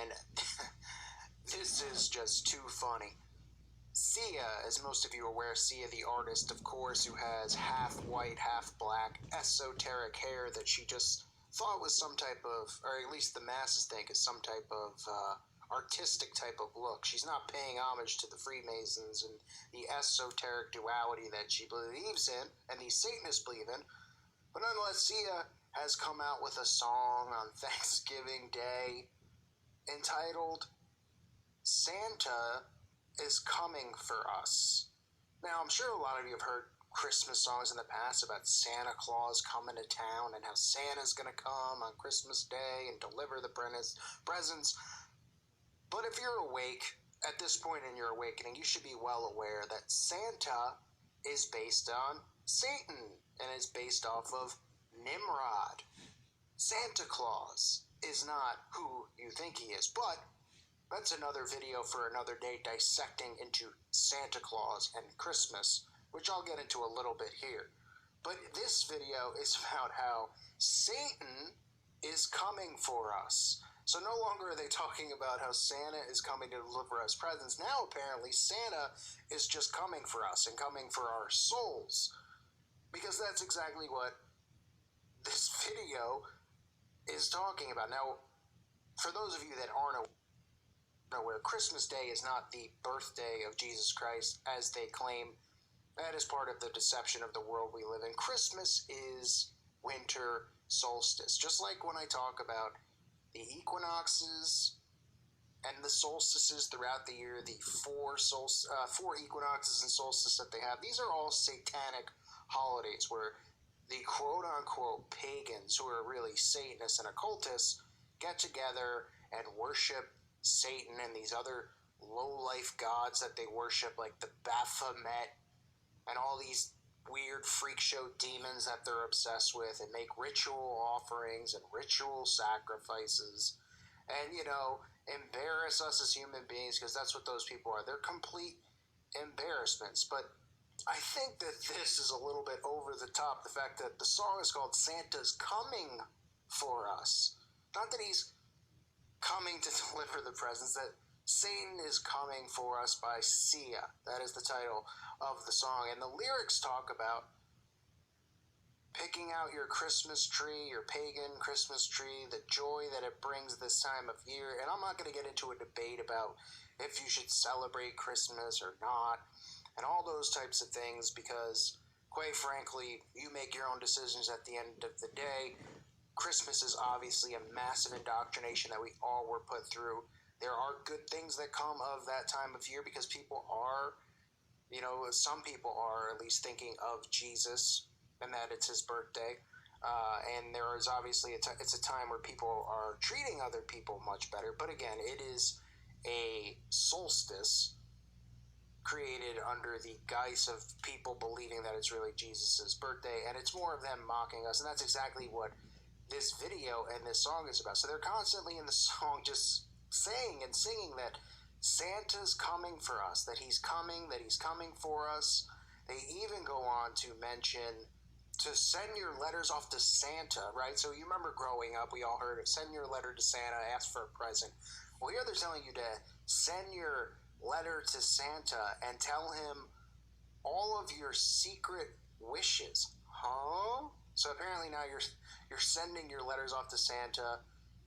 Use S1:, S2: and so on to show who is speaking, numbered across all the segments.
S1: and this is just too funny. Sia, as most of you are aware, Sia the artist, of course, who has half white, half black, esoteric hair that she just thought was some type of, or at least the masses think is some type of artistic type of look. She's not paying homage to the Freemasons and the esoteric duality that she believes in and these Satanists believe in. But nonetheless, Sia has come out with a song on Thanksgiving Day entitled Santa is Coming for Us. Now, I'm sure a lot of you have heard Christmas songs in the past about Santa Claus coming to town and how Santa's going to come on Christmas Day and deliver the presents. But if you're awake, at this point in your awakening, you should be well aware that Santa is based on Satan and is based off of Nimrod. Santa Claus is not who you think he is, but that's another video for another day, dissecting into Santa Claus and Christmas, which I'll get into a little bit here. But this video is about how Satan is coming for us. So no longer are they talking about how Santa is coming to deliver us presents. Now apparently Santa is just coming for us and coming for our souls. Because that's exactly what this video is talking about. Now, for those of you that aren't aware, Christmas Day is not the birthday of Jesus Christ as they claim. That is part of the deception of the world we live in. Christmas is winter solstice. Just like when I talk about the equinoxes and the solstices throughout the year, the four equinoxes and solstices that they have, these are all satanic holidays where the quote-unquote pagans, who are really Satanists and occultists, get together and worship Satan and these other low-life gods that they worship, like the Baphomet and all these weird freak show demons that they're obsessed with, and make ritual offerings and ritual sacrifices and, embarrass us as human beings, because that's what those people are. They're complete embarrassments. But I think that this is a little bit over the top, the fact that the song is called Santa's Coming for Us. Not that he's coming to deliver the presents, that Satan is coming for us by Sia. That is the title of the song. And the lyrics talk about picking out your Christmas tree, your pagan Christmas tree, the joy that it brings this time of year. And I'm not going to get into a debate about if you should celebrate Christmas or not, and all those types of things, because, quite frankly, you make your own decisions at the end of the day. Christmas is obviously a massive indoctrination that we all were put through. There are good things that come of that time of year because people are, some people are at least thinking of Jesus and that it's his birthday. And there is obviously, it's a time where people are treating other people much better. But again, it is a solstice created under the guise of people believing that it's really Jesus' birthday. And it's more of them mocking us. And that's exactly what this video and this song is about. So they're constantly in the song just saying and singing that Santa's coming for us, that he's coming for us. They even go on to mention to send your letters off to Santa, right? So you remember growing up, we all heard it, send your letter to Santa, ask for a present. Well, here they're telling you to send your letter to Santa and tell him all of your secret wishes. Huh? So apparently now you're sending your letters off to Santa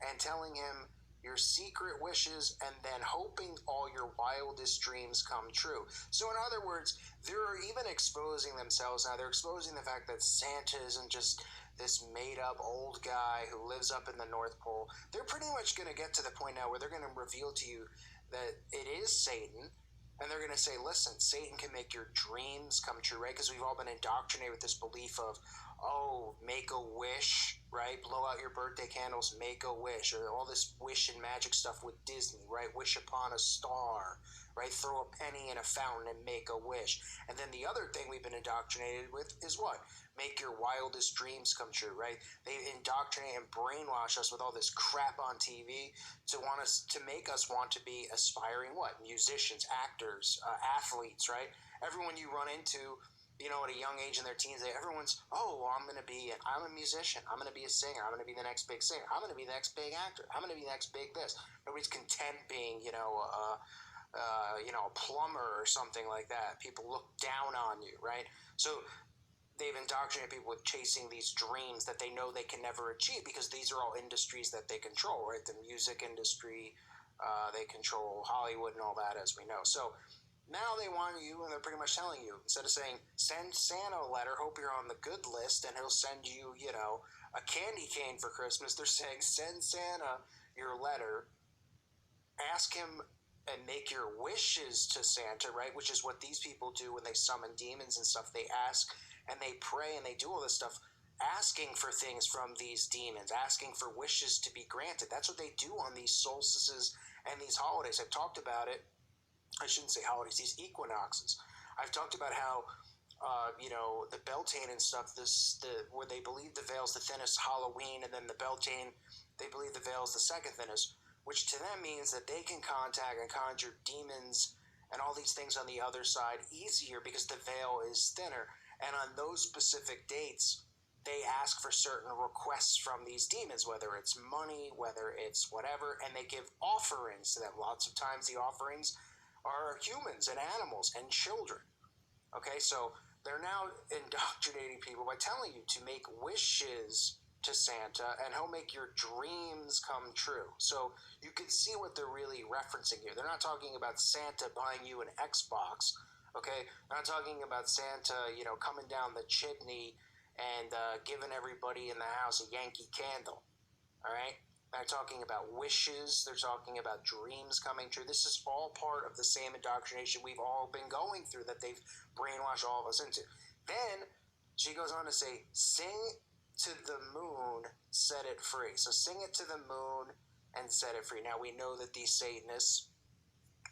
S1: and telling him your secret wishes and then hoping all your wildest dreams come true. So in other words, they're even exposing themselves now. They're exposing the fact that Santa isn't just this made-up old guy who lives up in the North Pole. They're pretty much going to get to the point now where they're going to reveal to you that it is Satan. And they're going to say, listen, Satan can make your dreams come true, right? Because we've all been indoctrinated with this belief of, oh, make a wish, right? Blow out your birthday candles, make a wish, or all this wish and magic stuff with Disney, right? Wish upon a star, right? Throw a penny in a fountain and make a wish. And then the other thing we've been indoctrinated with is what? Make your wildest dreams come true, right? They indoctrinate and brainwash us with all this crap on TV to make us want to be aspiring what? Musicians, actors, athletes, right? Everyone you run into you know, at a young age in their teens, everyone's, oh, well, I'm a musician. I'm going to be a singer. I'm going to be the next big singer. I'm going to be the next big actor. I'm going to be the next big this. Nobody's content being, a plumber or something like that. People look down on you, right? So they've indoctrinated people with chasing these dreams that they know they can never achieve because these are all industries that they control, right? The music industry, they control Hollywood and all that, as we know. So now they want you, and they're pretty much telling you, instead of saying, send Santa a letter, hope you're on the good list, and he'll send you, a candy cane for Christmas, they're saying, send Santa your letter, ask him and make your wishes to Santa, right? Which is what these people do when they summon demons and stuff. They ask and they pray and they do all this stuff, asking for things from these demons, asking for wishes to be granted. That's what they do on these solstices and these holidays. I've talked about it. I shouldn't say holidays, these equinoxes. I've talked about how, the Beltane and stuff, where they believe the veil's the thinnest Halloween, and then the Beltane, they believe the veil's the second thinnest, which to them means that they can contact and conjure demons and all these things on the other side easier because the veil is thinner. And on those specific dates, they ask for certain requests from these demons, whether it's money, whether it's whatever, and they give offerings to them. Lots of times the offerings are humans and animals and children. Okay, so they're now indoctrinating people by telling you to make wishes to Santa and he'll make your dreams come true. So you can see what they're really referencing here. They're not talking about Santa buying you an Xbox. Okay, they're not talking about Santa, coming down the chimney and giving everybody in the house a Yankee Candle. All right, they're talking about wishes. They're talking about dreams coming true. This is all part of the same indoctrination we've all been going through that they've brainwashed all of us into. Then she goes on to say, sing to the moon, set it free. So sing it to the moon and set it free. Now we know that these Satanists,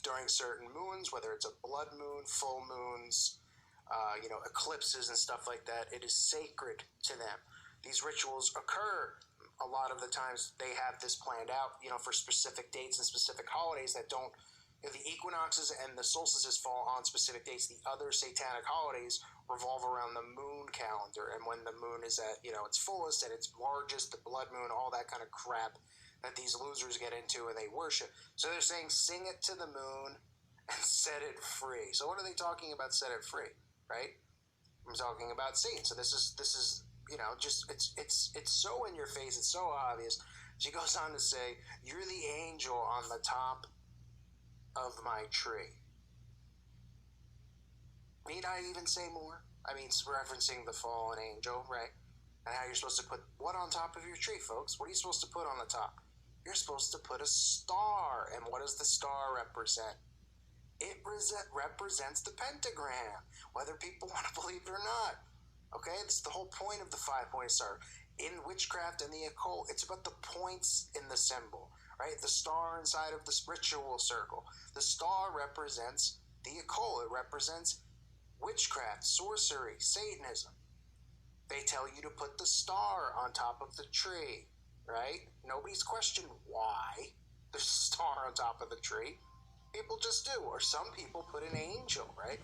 S1: during certain moons, whether it's a blood moon, full moons, eclipses and stuff like that, it is sacred to them. These rituals occur a lot of the times. They have this planned out, for specific dates and specific holidays that don't. The equinoxes and the solstices fall on specific dates. The other satanic holidays revolve around the moon calendar, and when the moon is at its fullest and its largest, the blood moon, all that kind of crap that these losers get into and they worship. So they're saying, sing it to the moon and set it free. So what are they talking about? Set it free, right? I'm talking about Satan. So this is just it's so in your face. It's so obvious. She goes on to say, "You're the angel on the top of my tree." Need I even say more? I mean, it's referencing the fallen angel, right? And how you're supposed to put what on top of your tree, folks? What are you supposed to put on the top? You're supposed to put a star. And what does the star represent? It represents the pentagram, whether people want to believe it or not. Okay, that's the whole point of the 5-pointed star. In witchcraft and the occult, it's about the points in the symbol, right? The star inside of this ritual circle. The star represents the occult. It represents witchcraft, sorcery, Satanism. They tell you to put the star on top of the tree, right? Nobody's questioned why there's a star on top of the tree. People just do, or some people put an angel, right?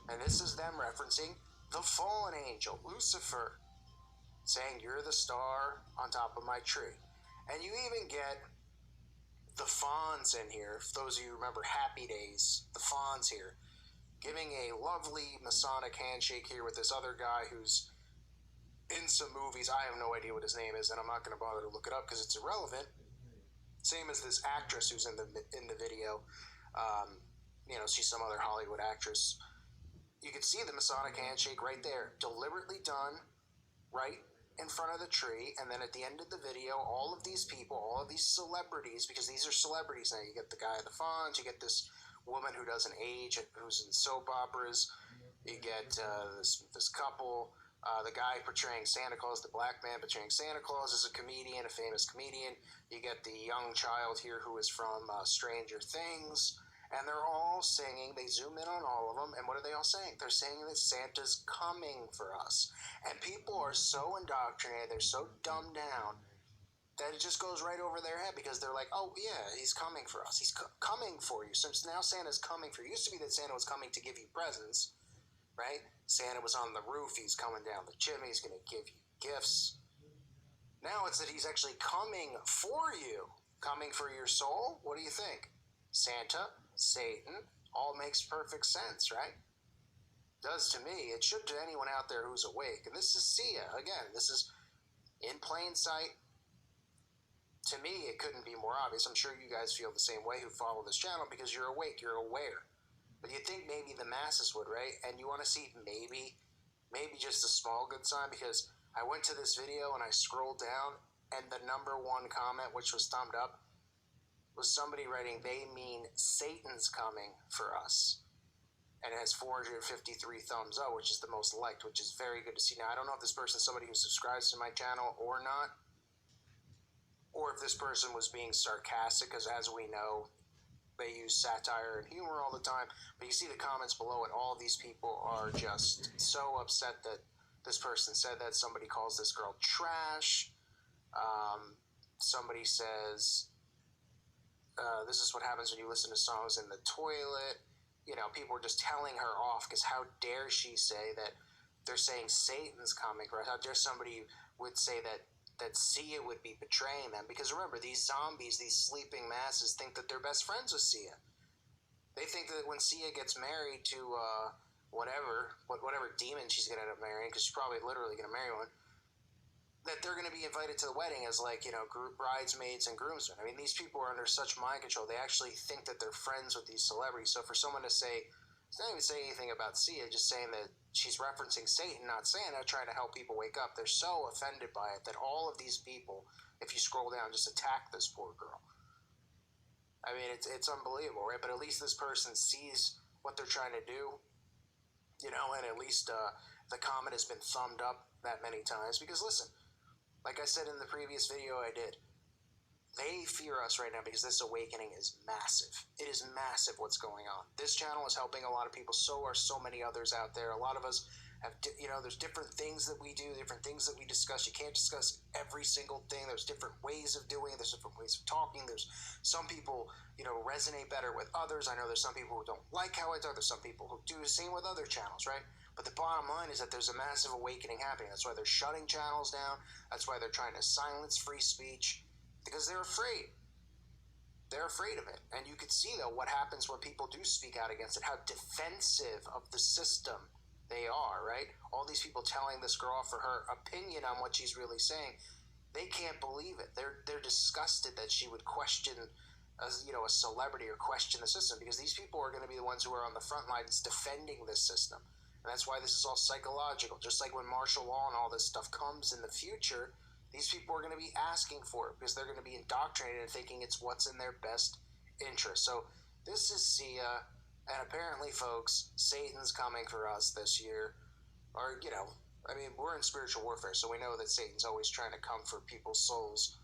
S1: And this is them referencing the fallen angel, Lucifer, saying, you're the star on top of my tree. And you even get the Fonz in here, if those of you remember Happy Days, the Fonz here, giving a lovely Masonic handshake here with this other guy who's in some movies. I have no idea what his name is, and I'm not going to bother to look it up because it's irrelevant. Same as this actress who's in the video. She's some other Hollywood actress. You can see the Masonic handshake right there, deliberately done right in front of the tree. And then at the end of the video, all of these people, all of these celebrities, because these are celebrities now. You get the guy at the Fonz, you get this woman who doesn't age, who's in soap operas. You get this couple. The guy portraying Santa Claus, the black man portraying Santa Claus, is a comedian, a famous comedian. You get the young child here who is from Stranger Things. And they're all singing. They zoom in on all of them. And what are they all saying? They're saying that Santa's coming for us. And people are so indoctrinated, they're so dumbed down, that it just goes right over their head because they're like, oh, yeah, he's coming for us. He's coming for you. So now Santa's coming for you. It used to be that Santa was coming to give you presents. right? Santa was on the roof, he's coming down the chimney, he's going to give you gifts. Now it's that he's actually coming for you, coming for your soul. What do you think? Santa, Satan, all makes perfect sense, right? Does to me. It should to anyone out there who's awake. And this is Sia. Again, this is in plain sight. To me, it couldn't be more obvious. I'm sure you guys feel the same way who follow this channel because you're awake, you're aware. But you'd think maybe the masses would, right? And you want to see maybe just a small good sign, because I went to this video and I scrolled down, and the number one comment, which was thumbed up, was somebody writing, "They mean Satan's coming for us." And it has 453 thumbs up, which is the most liked, which is very good to see. Now, I don't know if this person is somebody who subscribes to my channel or not, or if this person was being sarcastic, because as we know, they use satire and humor all the time. But you see the comments below it, all these people are just so upset that this person said that. Somebody calls this girl trash. Somebody says, this is what happens when you listen to songs in the toilet. You know, people are just telling her off because how dare she say that they're saying Satan's coming, right? How dare somebody would say that Sia would be betraying them? Because remember, these zombies, these sleeping masses, think that they're best friends with Sia. They think that when Sia gets married to whatever demon she's going to end up marrying, because she's probably literally going to marry one, that they're going to be invited to the wedding as, like, you know, bridesmaids and groomsmen. I mean, these people are under such mind control. They actually think that they're friends with these celebrities. So for someone to say, it's not even saying anything about Sia, just saying that she's referencing Satan, not Santa, trying to help people wake up. They're so offended by it that all of these people, if you scroll down, just attack this poor girl. I mean, it's unbelievable, right? But at least this person sees what they're trying to do, you know, and at least the comment has been thumbed up that many times. Because listen, like I said in the previous video I did, they fear us right now because this awakening is massive. It is massive what's going on. This channel is helping a lot of people. So are so many others out there. A lot of us have, you know, there's different things that we do, different things that we discuss. You can't discuss every single thing. There's different ways of doing it. There's different ways of talking. There's some people, you know, resonate better with others. I know there's some people who don't like how I talk. There's some people who do the same with other channels, right? But the bottom line is that there's a massive awakening happening. That's why they're shutting channels down. That's why they're trying to silence free speech, because they're afraid. They're afraid of it. And you can see, though, what happens when people do speak out against it, how defensive of the system they are, right? All these people telling this girl off for her opinion on what she's really saying, they can't believe it. They're disgusted that she would question a celebrity or question the system, because these people are going to be the ones who are on the front lines defending this system. And that's why this is all psychological. Just like when martial law and all this stuff comes in the future, these people are going to be asking for it because they're going to be indoctrinated and thinking it's what's in their best interest. So this is Sia, and apparently, folks, Satan's coming for us this year. Or, you know, I mean, we're in spiritual warfare, so we know that Satan's always trying to come for people's souls.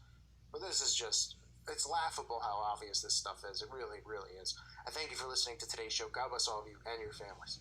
S1: But this is just, it's laughable how obvious this stuff is. It really, really is. I thank you for listening to today's show. God bless all of you and your families.